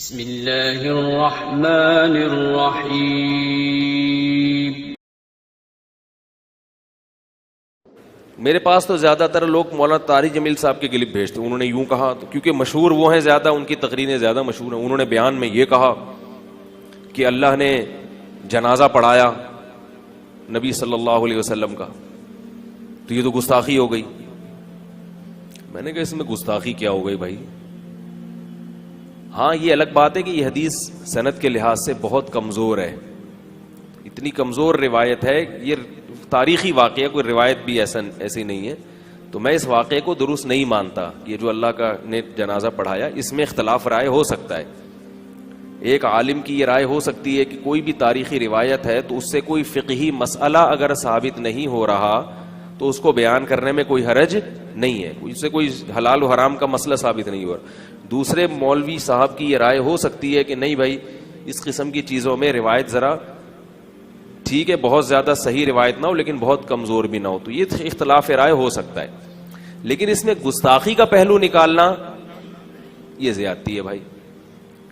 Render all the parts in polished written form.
بسم اللہ الرحمن الرحیم۔ میرے پاس تو زیادہ تر لوگ مولانا طارق جمیل صاحب کے کلپ بھیجتے ہیں، انہوں نے یوں کہا، کیونکہ مشہور وہ ہیں زیادہ، ان کی تقریریں زیادہ مشہور ہیں۔ انہوں نے بیان میں یہ کہا کہ اللہ نے جنازہ پڑھایا نبی صلی اللہ علیہ وسلم کا، تو یہ تو گستاخی ہو گئی۔ میں نے کہا اس میں گستاخی کیا ہو گئی بھائی؟ ہاں یہ الگ بات ہے کہ یہ حدیث سند کے لحاظ سے بہت کمزور ہے، اتنی کمزور روایت ہے، یہ تاریخی واقعہ، کوئی روایت بھی ایسی نہیں ہے، تو میں اس واقعے کو درست نہیں مانتا۔ یہ جو اللہ کا نے جنازہ پڑھایا، اس میں اختلاف رائے ہو سکتا ہے، ایک عالم کی یہ رائے ہو سکتی ہے کہ کوئی بھی تاریخی روایت ہے تو اس سے کوئی فقہی مسئلہ اگر ثابت نہیں ہو رہا تو اس کو بیان کرنے میں کوئی حرج نہیں ہے، اس سے کوئی حلال و حرام کا مسئلہ ثابت نہیں ہو رہا۔ دوسرے مولوی صاحب کی یہ رائے ہو سکتی ہے کہ نہیں بھائی، اس قسم کی چیزوں میں روایت ذرا ٹھیک ہے، بہت زیادہ صحیح روایت نہ ہو لیکن بہت کمزور بھی نہ ہو، تو یہ اختلاف رائے ہو سکتا ہے۔ لیکن اس میں گستاخی کا پہلو نکالنا یہ زیادتی ہے بھائی۔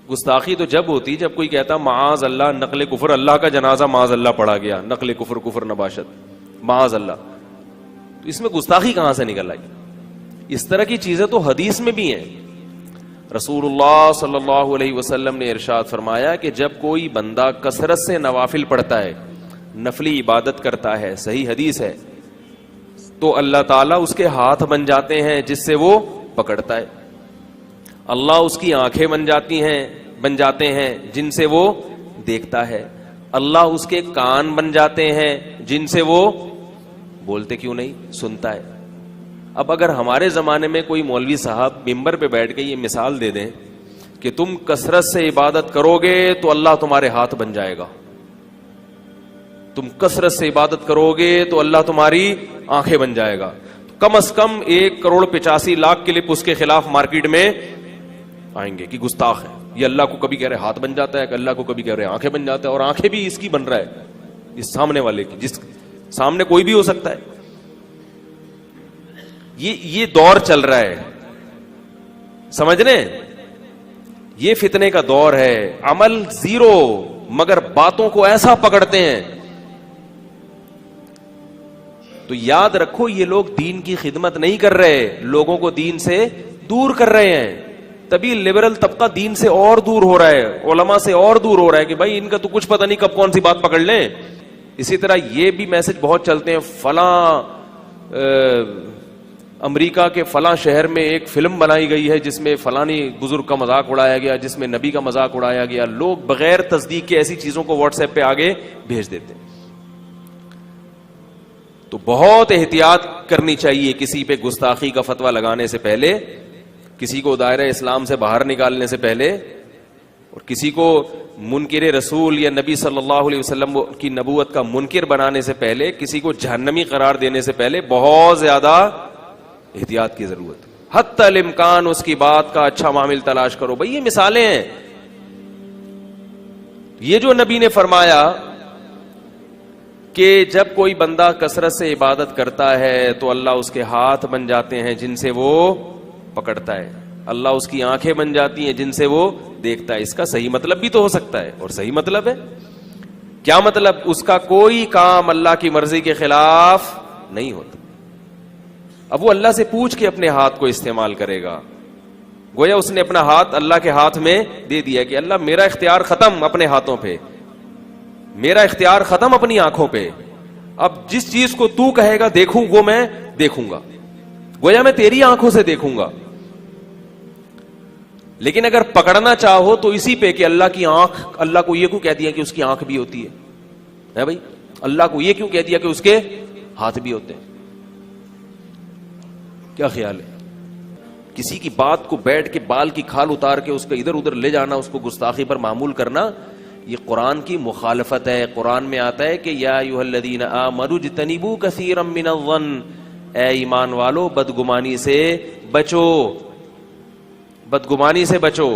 گستاخی تو جب ہوتی جب کوئی کہتا معاذ اللہ نقل کفر، اللہ کا جنازہ معاذ اللہ پڑھا گیا، نقل کفر، کفر نباشت، معاذ اللہ، تو اس میں گستاخی کہاں سے نکل آئی؟ اس طرح کی چیزیں تو حدیث میں بھی ہیں۔ رسول اللہ صلی اللہ علیہ وسلم نے ارشاد فرمایا کہ جب کوئی بندہ کثرت سے نوافل پڑھتا ہے، نفلی عبادت کرتا ہے، صحیح حدیث ہے، تو اللہ تعالیٰ اس کے ہاتھ بن جاتے ہیں جس سے وہ پکڑتا ہے، اللہ اس کی آنکھیں بن جاتے ہیں جن سے وہ دیکھتا ہے، اللہ اس کے کان بن جاتے ہیں جن سے وہ بولتے کیوں نہیں سنتا ہے۔ اب اگر ہمارے زمانے میں کوئی مولوی صاحب ممبر پہ بیٹھ کے یہ مثال دے دیں کہ تم کثرت سے عبادت کرو گے تو اللہ تمہارے ہاتھ بن جائے گا، تم کثرت سے عبادت کرو گے تو اللہ تمہاری آنکھیں بن جائے گا، کم از کم 1,85,00,000 کلپ اس کے خلاف مارکیٹ میں آئیں گے کہ گستاخ ہے، یہ اللہ کو کبھی کہہ رہے ہاتھ بن جاتا ہے، کہ اللہ کو کبھی کہہ رہے آنکھیں بن جاتا ہے، اور آنکھیں بھی اس کی بن رہا ہے، اس سامنے والے کی، جس سامنے کوئی بھی ہو سکتا ہے۔ یہ دور چل رہا ہے، سمجھ رہے ہیں؟ یہ فتنے کا دور ہے، عمل زیرو مگر باتوں کو ایسا پکڑتے ہیں۔ تو یاد رکھو یہ لوگ دین کی خدمت نہیں کر رہے، لوگوں کو دین سے دور کر رہے ہیں، تبھی لبرل طبقہ دین سے اور دور ہو رہا ہے، علماء سے اور دور ہو رہا ہے کہ بھائی ان کا تو کچھ پتہ نہیں کب کون سی بات پکڑ لیں۔ اسی طرح یہ بھی میسج بہت چلتے ہیں، فلاں امریکہ کے فلاں شہر میں ایک فلم بنائی گئی ہے جس میں فلانی بزرگ کا مذاق اڑایا گیا، جس میں نبی کا مذاق اڑایا گیا، لوگ بغیر تصدیق کے ایسی چیزوں کو واٹس ایپ پہ آگے بھیج دیتے ہیں۔ تو بہت احتیاط کرنی چاہیے کسی پہ گستاخی کا فتویٰ لگانے سے پہلے، کسی کو دائرہ اسلام سے باہر نکالنے سے پہلے، اور کسی کو منکر رسول یا نبی صلی اللہ علیہ وسلم کی نبوت کا منکر بنانے سے پہلے، کسی کو جہنمی قرار دینے سے پہلے بہت زیادہ احتیاط کی ضرورت ہے۔ حتی الامکان اس کی بات کا اچھا معامل تلاش کرو۔ بھئی یہ مثالیں ہیں، یہ جو نبی نے فرمایا کہ جب کوئی بندہ کثرت سے عبادت کرتا ہے تو اللہ اس کے ہاتھ بن جاتے ہیں جن سے وہ پکڑتا ہے، اللہ اس کی آنکھیں بن جاتی ہیں جن سے وہ دیکھتا ہے، اس کا صحیح مطلب بھی تو ہو سکتا ہے، اور صحیح مطلب ہے کیا مطلب؟ اس کا کوئی کام اللہ کی مرضی کے خلاف نہیں ہوتا۔ اب وہ اللہ سے پوچھ کے اپنے ہاتھ کو استعمال کرے گا، گویا اس نے اپنا ہاتھ اللہ کے ہاتھ میں دے دیا کہ اللہ میرا اختیار ختم اپنے ہاتھوں پہ، میرا اختیار ختم اپنی آنکھوں پہ، اب جس چیز کو تو کہے گا دیکھوں وہ میں دیکھوں گا، گویا میں تیری آنکھوں سے دیکھوں گا۔ لیکن اگر پکڑنا چاہو تو اسی پہ کہ اللہ کی آنکھ، اللہ کو یہ کیوں کہہ دیا کہ اس کی آنکھ بھی ہوتی ہے بھائی، اللہ کو یہ کیوں کہہ دیا کہ اس کے ہاتھ بھی ہوتے ہیں؟ کیا خیال ہے؟ کسی کی بات کو بیٹھ کے بال کی کھال اتار کے اس کو ادھر ادھر لے جانا، اس کو گستاخی پر معمول کرنا، یہ قرآن کی مخالفت ہے۔ قرآن میں آتا ہے کہ یا ایھا الذین آمنوا اجتنبوا کثیرا من الظن، اے ایمان والو بدگمانی سے بچو، بدگمانی سے بچو،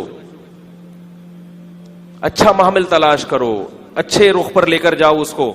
اچھا معامل تلاش کرو، اچھے رخ پر لے کر جاؤ اس کو۔